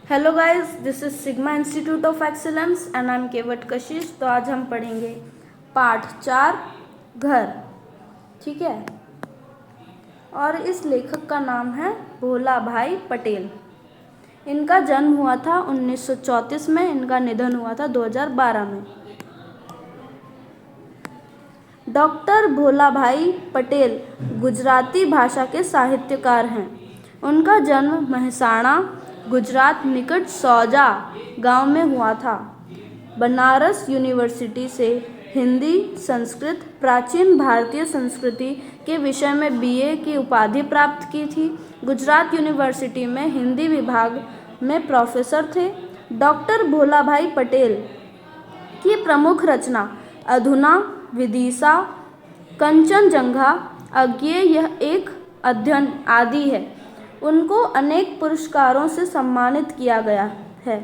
Hello guys, this is sigma institute of excellence and I am Kewat Kashish. तो आज हम पढ़ेंगे पाठ 4 घर। ठीक है। और इस लेखक का नाम है भोला भाई पटेल। इनका जन्म हुआ था 1934 में, इनका निधन हुआ था 2012 में। डॉक्टर भोला भाई पटेल गुजराती भाषा के साहित्यकार हैं। उनका जन्म महसाणा गुजरात निकट सौजा गांव में हुआ था। बनारस यूनिवर्सिटी से हिंदी, संस्कृत, प्राचीन भारतीय संस्कृति के विषय में बीए की उपाधि प्राप्त की थी। गुजरात यूनिवर्सिटी में हिंदी विभाग में प्रोफेसर थे। डॉक्टर भोला भाई पटेल की प्रमुख रचना अधुना, विदिशा, कंचनजंघा, अज्ञेय, यह एक अध्ययन आदि है। उनको अनेक पुरस्कारों से सम्मानित किया गया है।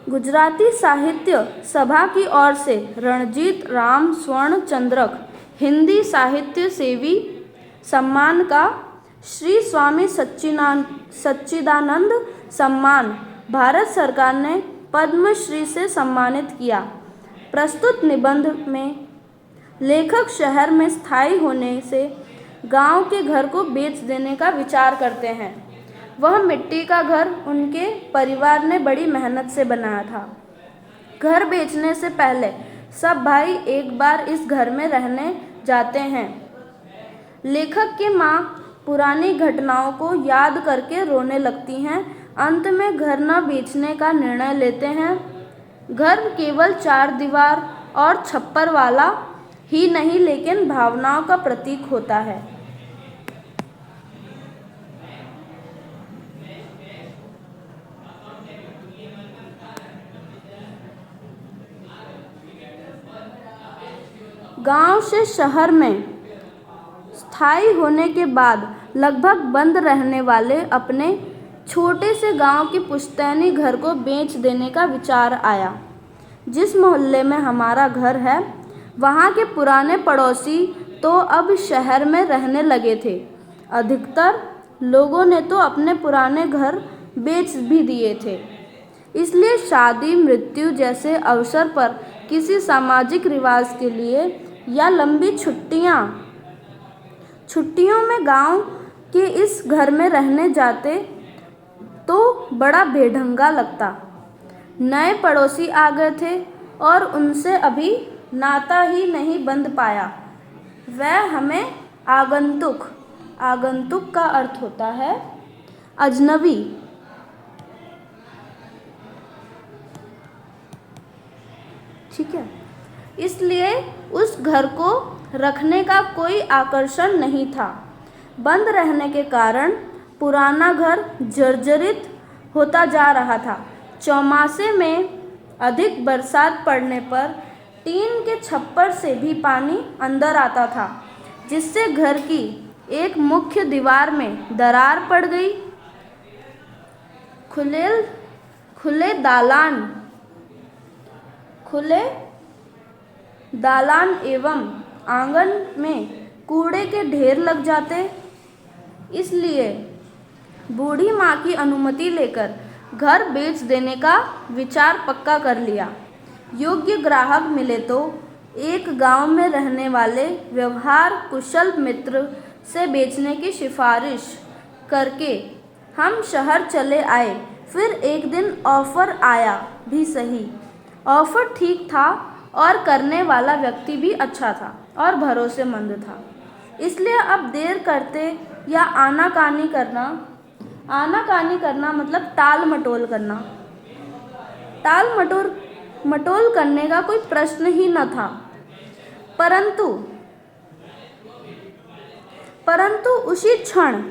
गुजराती साहित्य सभा की ओर से रणजीत राम स्वर्ण चंद्रक, हिंदी साहित्य सेवी सम्मान का श्री स्वामी सच्चिदानंद सम्मान, भारत सरकार ने पद्मश्री से सम्मानित किया। प्रस्तुत निबंध में लेखक शहर में स्थायी होने से गांव के घर को बेच देने का विचार करते हैं। वह मिट्टी का घर उनके परिवार ने बड़ी मेहनत से बनाया था। घर बेचने से पहले सब भाई एक बार इस घर में रहने जाते हैं। लेखक की माँ पुरानी घटनाओं को याद करके रोने लगती हैं। अंत में घर न बेचने का निर्णय लेते हैं। घर केवल 4 दीवार और छप्पर वाला ही नहीं, लेकिन भावनाओं का प्रतीक होता है। गांव से शहर में स्थायी होने के बाद लगभग बंद रहने वाले अपने छोटे से गांव की पुश्तैनी घर को बेच देने का विचार आया। जिस मोहल्ले में हमारा घर है, वहाँ के पुराने पड़ोसी तो अब शहर में रहने लगे थे। अधिकतर लोगों ने तो अपने पुराने घर बेच भी दिए थे। इसलिए शादी, मृत्यु जैसे अवसर पर, किसी सामाजिक रिवाज के लिए या लंबी छुट्टियों में गांव के इस घर में रहने जाते तो बड़ा बेढंगा लगता। नए पड़ोसी आ गए थे और उनसे अभी नाता ही नहीं बंध पाया। वह हमें आगंतुक का अर्थ होता है अजनबी। ठीक है। इसलिए उस घर को रखने का कोई आकर्षण नहीं था। बंद रहने के कारण पुराना घर जर्जरित होता जा रहा था। चौमासे में अधिक बरसात पड़ने पर टीन के छप्पर से भी पानी अंदर आता था, जिससे घर की एक मुख्य दीवार में दरार पड़ गई। खुले दालान एवं आंगन में कूड़े के ढेर लग जाते। इसलिए बूढ़ी माँ की अनुमति लेकर घर बेच देने का विचार पक्का कर लिया। योग्य ग्राहक मिले तो एक गांव में रहने वाले व्यवहार कुशल मित्र से बेचने की सिफारिश करके हम शहर चले आए। फिर एक दिन ऑफर आया भी सही। ऑफर ठीक था और करने वाला व्यक्ति भी अच्छा था और भरोसेमंद था। इसलिए अब देर करते या आनाकानी करना मतलब टाल मटोल करने का कोई प्रश्न ही न था। परंतु उसी क्षण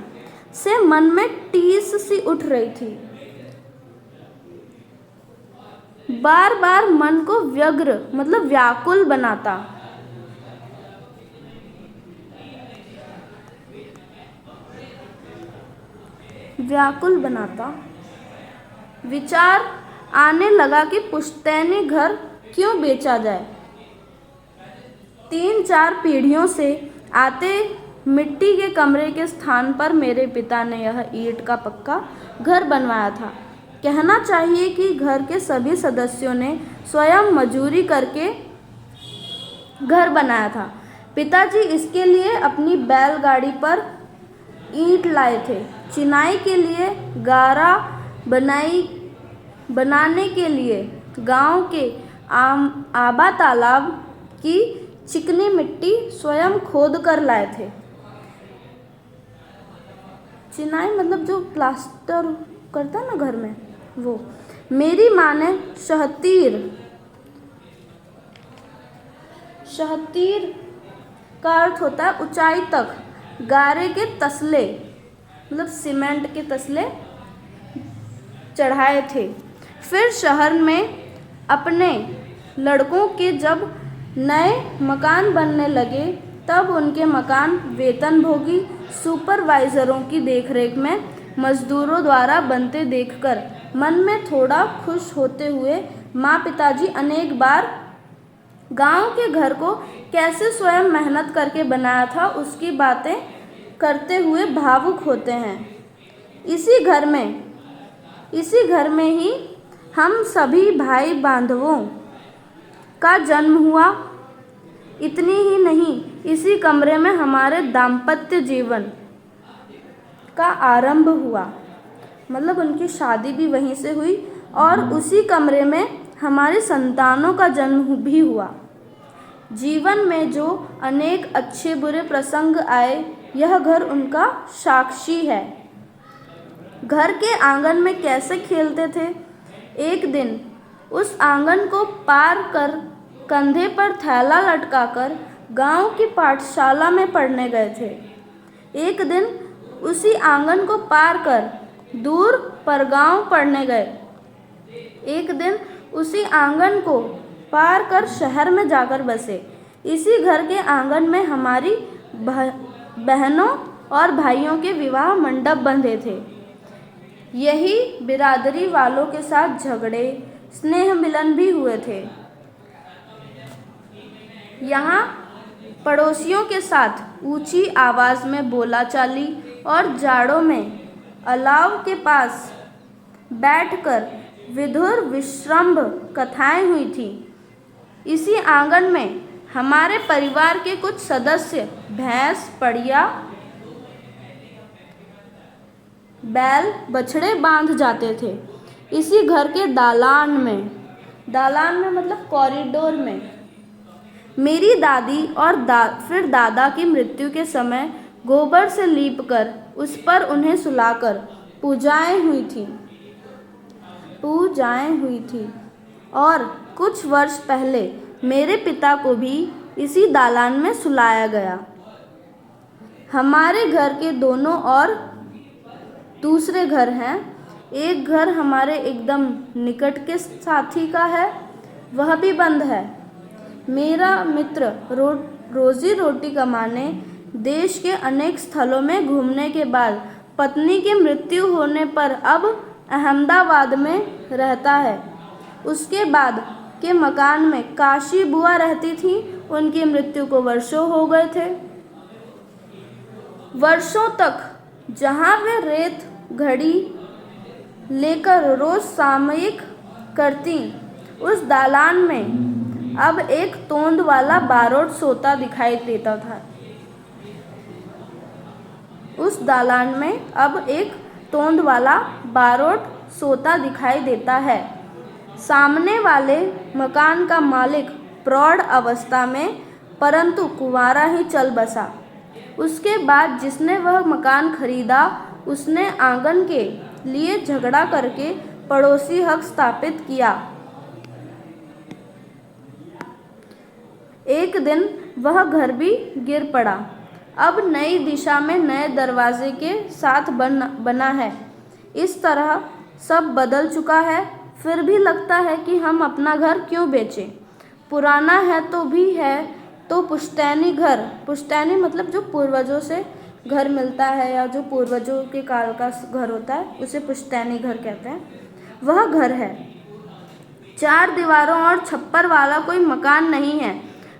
से मन में टीस सी उठ रही थी। बार बार मन को व्यग्र मतलब व्याकुल बनाता। विचार आने लगा कि पुश्तैनी घर क्यों बेचा जाए। 3-4 पीढ़ियों से आते मिट्टी के कमरे के स्थान पर मेरे पिता ने यह ईंट का पक्का घर बनवाया था। कहना चाहिए कि घर के सभी सदस्यों ने स्वयं मजदूरी करके घर बनाया था। पिताजी इसके लिए अपनी बैलगाड़ी पर ईंट लाए थे। चिनाई के लिए गारा बनाने के लिए गांव के आबा तालाब की चिकनी मिट्टी स्वयं खोद कर लाए थे। चिनाई मतलब जो प्लास्टर करता है ना घर में, वो। मेरी माँ ने शहतीर का अर्थ होता है ऊंचाई तक गारे के तसले मतलब सीमेंट के तसले चढ़ाए थे। फिर शहर में अपने लड़कों के जब नए मकान बनने लगे तब उनके मकान वेतनभोगी सुपरवाइजरों की देखरेख में मजदूरों द्वारा बनते देखकर मन में थोड़ा खुश होते हुए माँ पिताजी अनेक बार गांव के घर को कैसे स्वयं मेहनत करके बनाया था उसकी बातें करते हुए भावुक होते हैं। इसी घर में ही हम सभी भाई बांधवों का जन्म हुआ। इतनी ही नहीं, इसी कमरे में हमारे दाम्पत्य जीवन का आरंभ हुआ। मतलब उनकी शादी भी वहीं से हुई और उसी कमरे में हमारे संतानों का जन्म भी हुआ। जीवन में जो अनेक अच्छे बुरे प्रसंग आए, यह घर उनका साक्षी है। घर के आंगन में कैसे खेलते थे। एक दिन उस आंगन को पार कर कंधे पर थैला लटकाकर गांव की पाठशाला में पढ़ने गए थे। एक दिन उसी आंगन को पार कर दूर परगांव पढ़ने गए। एक दिन उसी आंगन को पार कर शहर में जाकर बसे। इसी घर के आंगन में हमारी बहनों और भाइयों के विवाह मंडप बंधे थे। यही बिरादरी वालों के साथ झगड़े, स्नेह मिलन भी हुए थे। यहाँ पड़ोसियों के साथ ऊंची आवाज़ में बोलाचाली और जाड़ों में अलाव के पास बैठकर विधुर विश्रम्भ कथाएं हुई थी। इसी आंगन में हमारे परिवार के कुछ सदस्य भैंस, बढ़िया, बैल, बछड़े बांध जाते थे। इसी घर के दालान में मतलब कॉरिडोर में मेरी दादी और फिर दादा की मृत्यु के समय गोबर से लीपकर उस पर उन्हें सुलाकर पूजाएं हुई थी और कुछ वर्ष पहले मेरे पिता को भी इसी दालान में सुलाया गया। हमारे घर के दोनों और दूसरे घर हैं। एक घर हमारे एकदम निकट के साथी का है, वह भी बंद है। मेरा मित्र रोजी रोटी कमाने देश के अनेक स्थलों में घूमने के बाद पत्नी की मृत्यु होने पर अब अहमदाबाद में रहता है। उसके बाद के मकान में काशी बुआ रहती थी। उनकी मृत्यु को वर्षों हो गए थे। वर्षों तक जहाँ वे रेत घड़ी लेकर रोज सामयिक करती, उस दालान में अब एक तोंद वाला बारोट सोता दिखाई देता था। उस दालान में अब एक तोंद वाला बारोट सोता दिखाई देता है। सामने वाले मकान का मालिक प्रौढ़ अवस्था में परंतु कुंवारा ही चल बसा। उसके बाद जिसने वह मकान खरीदा, उसने आंगन के लिए झगड़ा करके पड़ोसी हक स्थापित किया। एक दिन वह घर भी गिर पड़ा। अब नई दिशा में नए दरवाजे के साथ बना है। इस तरह सब बदल चुका है। फिर भी लगता है कि हम अपना घर क्यों बेचें। पुराना है तो पुश्तैनी घर, पुश्तैनी मतलब जो पूर्वजों से घर मिलता है या जो पूर्वजों के काल का घर होता है, उसे पुश्तैनी घर कहते हैं। वह घर है। 4 दीवारों और छप्पर वाला कोई मकान नहीं है।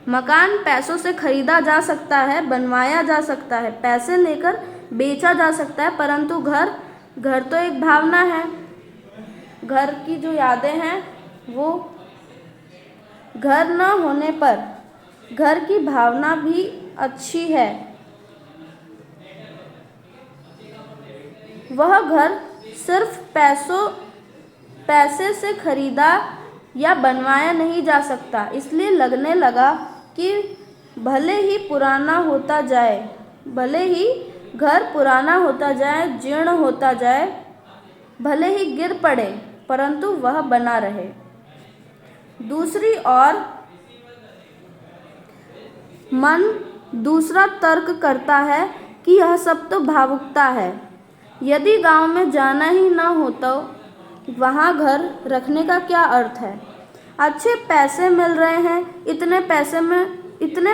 मकान पैसों से खरीदा जा सकता है, बनवाया जा सकता है, पैसे लेकर बेचा जा सकता है, परंतु घर तो एक भावना है। घर की जो यादें हैं वो घर न होने पर घर की भावना भी अच्छी है। वह घर सिर्फ पैसे से खरीदा या बनवाया नहीं जा सकता, इसलिए लगने लगा कि भले ही घर पुराना होता जाए, जीर्ण होता जाए, भले ही गिर पड़े, परंतु वह बना रहे। दूसरी ओर मन दूसरा तर्क करता है कि यह सब तो भावुकता है। यदि गांव में जाना ही न हो तो वहाँ घर रखने का क्या अर्थ है? अच्छे पैसे मिल रहे हैं, इतने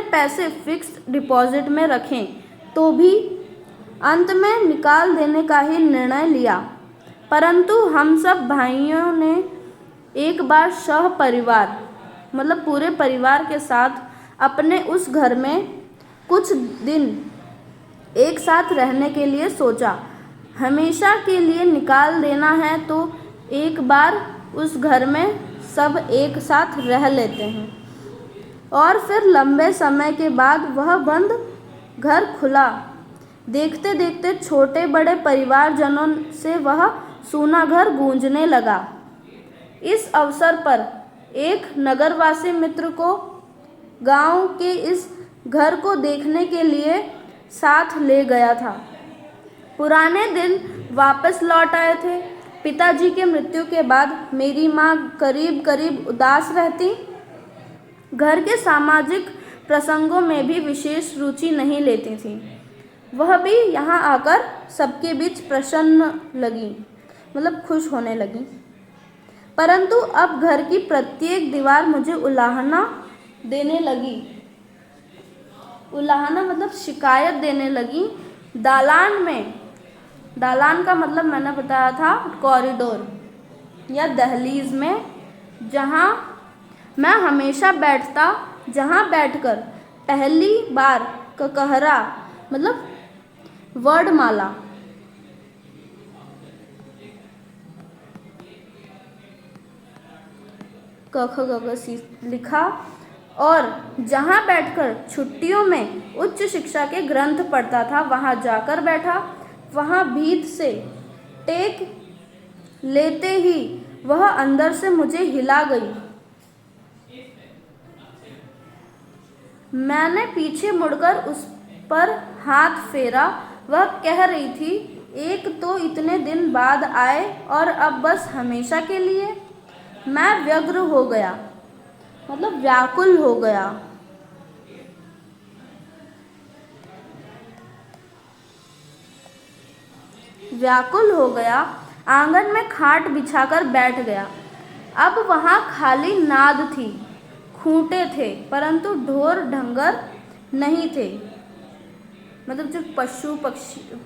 पैसे फिक्स्ड डिपॉजिट में रखें तो भी अंत में निकाल देने का ही निर्णय लिया। परंतु हम सब भाइयों ने एक बार परिवार मतलब पूरे परिवार के साथ अपने उस घर में कुछ दिन एक साथ रहने के लिए सोचा। हमेशा के लिए निकाल देना है तो एक बार उस घर में सब एक साथ रह लेते हैं। और फिर लंबे समय के बाद वह बंद घर खुला। देखते देखते छोटे बड़े परिवारजनों से वह सूना घर गूंजने लगा। इस अवसर पर एक नगरवासी मित्र को गांव के इस घर को देखने के लिए साथ ले गया था। पुराने दिन वापस लौट आए थे। पिताजी के मृत्यु के बाद मेरी माँ करीब करीब उदास रहती, घर के सामाजिक प्रसंगों में भी विशेष रुचि नहीं लेती थी। वह भी यहाँ आकर सबके बीच प्रसन्न लगी, मतलब खुश होने लगी। परंतु अब घर की प्रत्येक दीवार मुझे उलाहना देने लगी। उलाहना मतलब शिकायत देने लगी। दालान का मतलब मैंने बताया था कॉरिडोर या दहलीज में, जहाँ मैं हमेशा जहाँ बैठकर पहली बार ककहरा मतलब वर्णमाला क ख ग घ सी लिखा और जहाँ बैठकर छुट्टियों में उच्च शिक्षा के ग्रंथ पढ़ता था, वहाँ जाकर बैठा। वहाँ भीत से टेक लेते ही वह अंदर से मुझे हिला गई। मैंने पीछे मुड़कर उस पर हाथ फेरा। वह कह रही थी, एक तो इतने दिन बाद आए और अब बस हमेशा के लिए। मैं व्यग्र हो गया, मतलब व्याकुल हो गया। आंगन में खाट बिछाकर बैठ गया। अब वहाँ खाली नाद थी, खूंटे थे, परंतु ढोर ढंगर नहीं थे। मतलब जो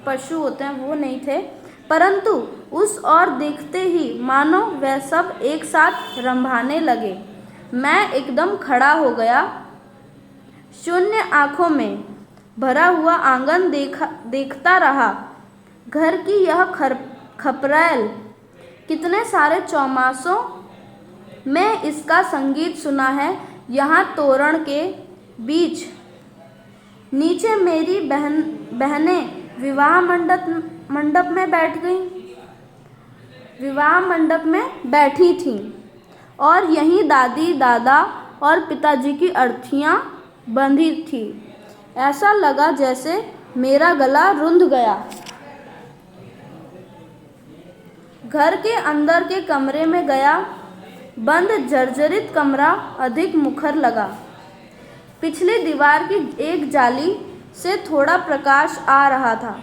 पशु होते हैं वो नहीं थे। परंतु उस ओर देखते ही मानो वह सब एक साथ रंभाने लगे। मैं एकदम खड़ा हो गया। शून्य आंखों में भरा हुआ आंगन देखता रहा। घर की यह खपरैल कितने सारे चौमासों में इसका संगीत सुना है। यहाँ तोरण के बीच नीचे मेरी बहनें विवाह मंडप में बैठी थीं और यहीं दादी दादा और पिताजी की अर्थियाँ बंधी थी। ऐसा लगा जैसे मेरा गला रुंध गया। घर के अंदर के कमरे में गया। बंद जर्जरित कमरा अधिक मुखर लगा। पिछली दीवार की एक जाली से थोड़ा प्रकाश आ रहा था।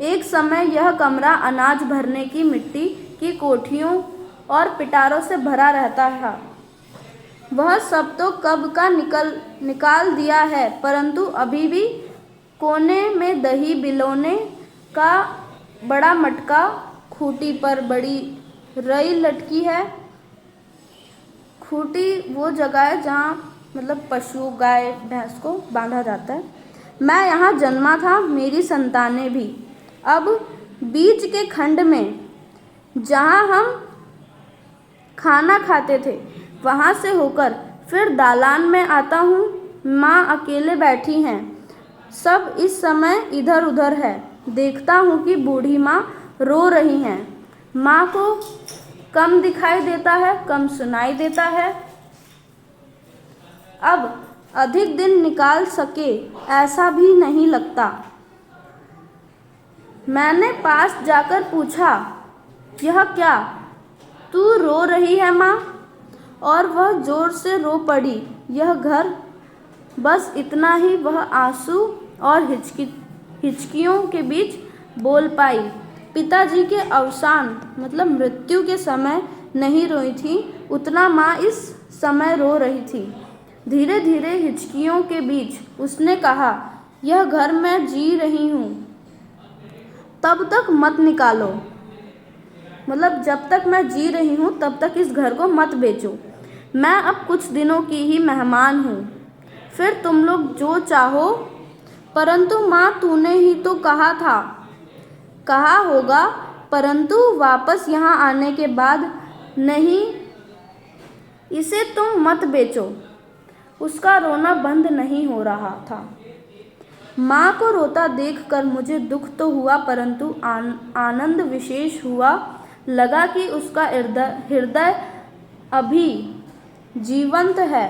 एक समय यह कमरा अनाज भरने की मिट्टी की कोठियों और पिटारों से भरा रहता था। वह सब तो कब का निकाल दिया है, परंतु अभी भी कोने में दही बिलोने का बड़ा मटका, खूंटी पर बड़ी रई लटकी है। खूंटी वो जगह है जहाँ मतलब पशु गाय भैंस को बांधा जाता है। मैं यहाँ जन्मा था, मेरी संतानें भी। अब बीच के खंड में जहाँ हम खाना खाते थे। वहाँ से होकर फिर दालान में आता हूँ। माँ अकेले बैठी हैं। सब इस समय इधर उधर है। देखता हूँ कि बूढ़ी माँ रो रही हैं। माँ को कम दिखाई देता है, कम सुनाई देता है। अब अधिक दिन निकाल सके ऐसा भी नहीं लगता। मैंने पास जाकर पूछा, यह क्या? तू रो रही है माँ? और वह जोर से रो पड़ी। यह घर, बस इतना ही वह आंसू और हिचकियों के बीच बोल पाई। पिताजी के अवसान मतलब मृत्यु के समय नहीं रोई थी उतना माँ इस समय रो रही थी। धीरे धीरे हिचकियों के बीच उसने कहा, यह घर मैं जी रही हूँ, तब तक मत निकालो। मतलब जब तक मैं जी रही हूँ तब तक इस घर को मत बेचो। मैं अब कुछ दिनों की ही मेहमान हूँ, फिर तुम लोग जो चाहो। परंतु माँ तूने ही तो कहा था। कहा होगा, परंतु वापस यहाँ आने के बाद नहीं, इसे तुम मत बेचो। उसका रोना बंद नहीं हो रहा था। माँ को रोता देखकर मुझे दुख तो हुआ, परंतु आनंद विशेष हुआ। लगा कि उसका हृदय अभी जीवंत है,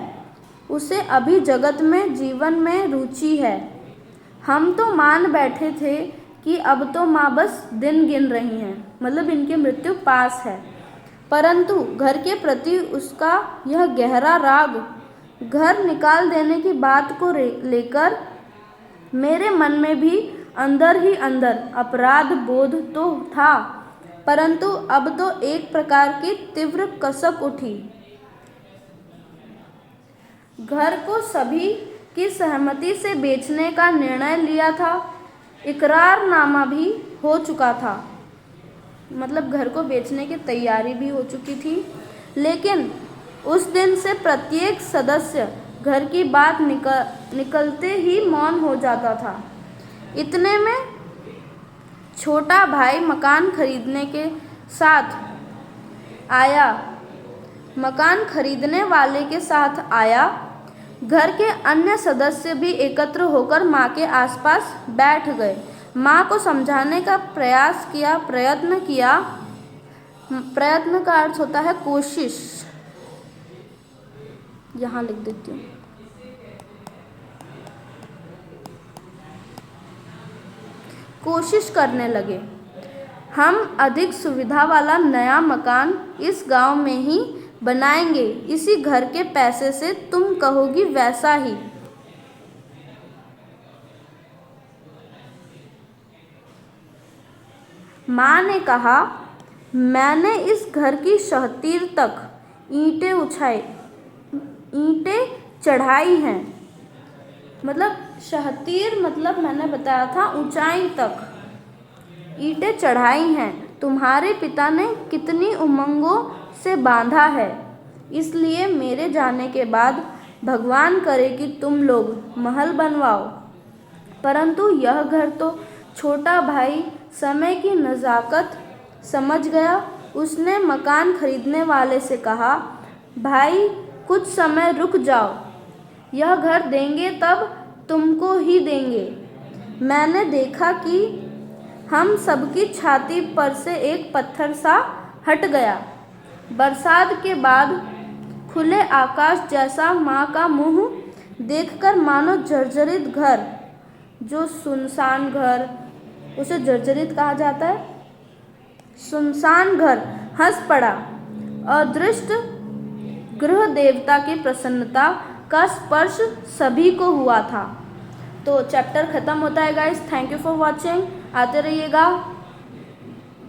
उसे अभी जगत में जीवन में रुचि है। हम तो मान बैठे थे कि अब तो माँ बस दिन गिन रही हैं, मतलब इनकी मृत्यु पास है। परंतु घर के प्रति उसका यह गहरा राग, घर निकाल देने की बात को लेकर मेरे मन में भी अंदर ही अंदर अपराध बोध तो था, परंतु अब तो एक प्रकार की तीव्र कसक उठी। घर को सभी की सहमति से बेचने का निर्णय लिया था। इकरारनामा भी हो चुका था, मतलब घर को बेचने की तैयारी भी हो चुकी थी। लेकिन उस दिन से प्रत्येक सदस्य घर की बात निकलते ही मौन हो जाता था। इतने में छोटा भाई मकान खरीदने के साथ आया। मकान खरीदने वाले के साथ आया। घर के अन्य सदस्य भी एकत्र होकर माँ के आसपास बैठ गए। माँ को समझाने का प्रयास किया, प्रयत्न किया। प्रयत्न का अर्थ होता है कोशिश। यहाँ लिख देती हूँ। कोशिश करने लगे। हम अधिक सुविधा वाला नया मकान इस गांव में ही बनाएंगे। इसी घर के पैसे से तुम कहोगी वैसा ही। माँ ने कहा, मैंने इस घर की शहतीर तक ईंटें चढ़ाई हैं। मतलब शहतीर मतलब मैंने बताया था ऊंचाई तक ईंटें चढ़ाई हैं। तुम्हारे पिता ने कितनी उमंगों से बांधा है, इसलिए मेरे जाने के बाद भगवान करे कि तुम लोग महल बनवाओ। परंतु यह घर तो छोटा भाई समय की नज़ाकत समझ गया। उसने मकान खरीदने वाले से कहा, भाई कुछ समय रुक जाओ, यह घर देंगे तब तुमको ही देंगे। मैंने देखा कि हम सबकी छाती पर से एक पत्थर सा हट गया। बरसात के बाद खुले आकाश जैसा माँ का मुंह देखकर मानो जर्जरित घर, जो सुनसान घर, उसे जर्जरित कहा जाता है, सुनसान घर हंस पड़ा। अदृष्ट गृह देवता की प्रसन्नता का स्पर्श सभी को हुआ था। तो चैप्टर ख़त्म होता है guys. Thank you for watching. आते रहिएगा।